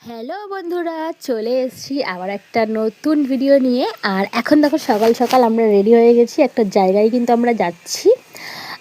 Hello বন্ধুরা, চলে এসেছি আবার একটা নতুন ভিডিও নিয়ে। আর এখন দেখো সকাল সকাল আমরা রেডি হয়ে গেছি, একটা জায়গায় কিন্তু আমরা যাচ্ছি।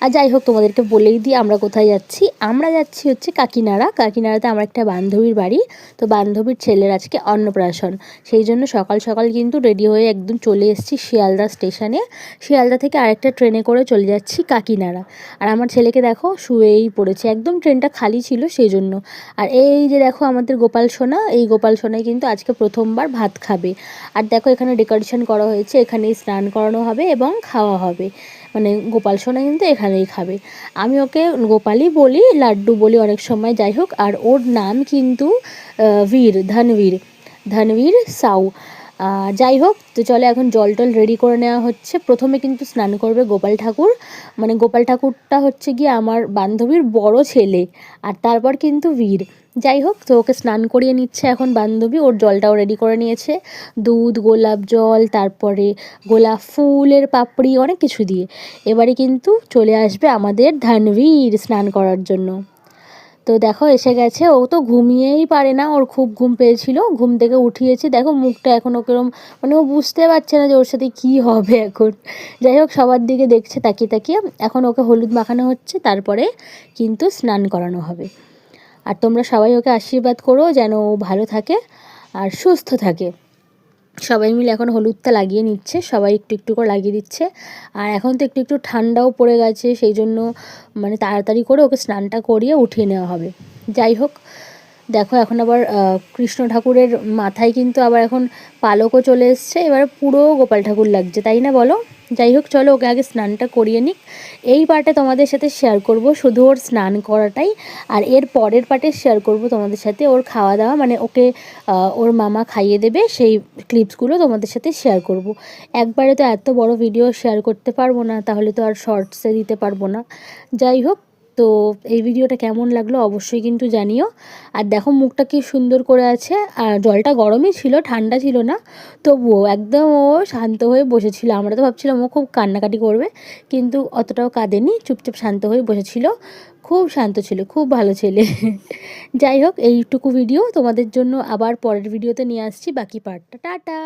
আর যাই হোক, তোমাদেরকে বলেই দিই আমরা কোথায় যাচ্ছি। আমরা যাচ্ছি হচ্ছে কাকিনাড়াতে আমার একটা বান্ধবীর বাড়ি। তো বান্ধবীর ছেলের আজকে অন্নপ্রাশন, সেই জন্য সকাল সকাল কিন্তু রেডি হয়ে একদম চলে এসেছি শিয়ালদা স্টেশনে। শিয়ালদা থেকে আরেকটা ট্রেনে করে চলে যাচ্ছি কাকিনাড়া। আর আমার ছেলেকে দেখো শুয়েই পড়েছে, একদম ট্রেনটা খালি ছিল সেই জন্য। আর এই যে দেখো আমাদের গোপাল সোনা, এই গোপাল সোনাই কিন্তু আজকে প্রথমবার ভাত খাবে। আর দেখো এখানে ডেকোরেশন করা হয়েছে, এখানেই স্নান করানো হবে এবং খাওয়া হবে। মানে গোপাল সোনা কিন্তু এখানেই খাবে। আমি ওকে গোপালই বলি, লাড্ডু বলি অনেক সময়, যাই হোক। আর ওর নাম কিন্তু ধনবীর সাউ। যাই হোক, তো চলে এখন জল টল রেডি করে নেওয়া হচ্ছে। প্রথমে কিন্তু স্নান করবে গোপাল ঠাকুর, মানে গোপাল ঠাকুরটা হচ্ছে গিয়ে আমার বান্ধবীর বড় ছেলে, আর তারপর কিন্তু বীর। যাই হোক, তো ওকে স্নান করিয়ে নিচ্ছে এখন বান্ধবী, ওর জলটাও রেডি করে নিয়েছে, দুধ, গোলাপ জল, তারপরে গোলাপ ফুলের পাপড়ি, অনেক কিছু দিয়ে। এবারে কিন্তু চলে আসবে আমাদের ধানবীর স্নান করার জন্য। তো দেখো এসে গেছে, ও তো ঘুমিয়েই পারে না, ওর খুব ঘুম পেয়েছিল, ঘুম থেকে উঠিয়েছি। দেখো মুখটা এখন ওরকম, মানে ও বুঝতে পারছে না যে ওর সাথে কী হবে এখন। যাই হোক, সবার দিকে দেখছে তাকিয়ে তাকিয়ে। এখন ওকে হলুদ মাখানো হচ্ছে, তারপরে কিন্তু স্নান করানো হবে। আর তোমরা সবাই ওকে আশীর্বাদ করো যেন ও ভালো থাকে আর সুস্থ থাকে। সবাই মিলে এখন হলুদটা লাগিয়ে নিচ্ছে, সবাই একটু একটু করে লাগিয়ে দিচ্ছে। আর এখন তো একটু একটু ঠান্ডাও পড়ে গেছে, সেই জন্য মানে তাড়াতাড়ি করে ওকে স্নানটা করিয়ে উঠিয়ে নেওয়া হবে। যাই হোক, দেখো এখন আবার কৃষ্ণ ঠাকুরের মাথায় কিন্তু আবার এখন পালকও চলে এসছে, এবার পুরো গোপাল ঠাকুর লাগছে, তাই না বলো? যাই হোক, চলো ওকে আগে স্নানটা করিয়ে নিক। এই পার্টে তোমাদের সাথে শেয়ার করব শুধু ওর স্নান করাটাই। আর এর পরের পার্টে শেয়ার করব তোমাদের সাথে ওর খাওয়া দাওয়া, মানে ওকে ওর মামা খাইয়ে দেবে, সেই ক্লিপসগুলো তোমাদের সাথে শেয়ার করব। একবারে তো এত বড় ভিডিও শেয়ার করতে পারবো না, তাহলে তো আর শর্টসে দিতে পারবো না। যাই হোক, তো এই ভিডিওটা কেমন লাগলো অবশ্যই কিন্তু জানিও। আর দেখো মুখটা কি সুন্দর করে আছে, আর জলটা গরমই ছিল, ঠান্ডা ছিল না। তবুও একদম ও শান্ত হয়ে বসেছিল। আমরা তো ভাবছিলাম ও খুব কান্নাকাটি করবে, কিন্তু অতটাও কাঁদেনি, চুপচাপ শান্ত হয়ে বসেছিল। খুব শান্ত ছিল, খুব ভালো ছেলে। যাই হোক, এইটুকু ভিডিও তোমাদের জন্য, আবার পরের ভিডিওতে নিয়ে আসছি বাকি পার্টটা। টাটা।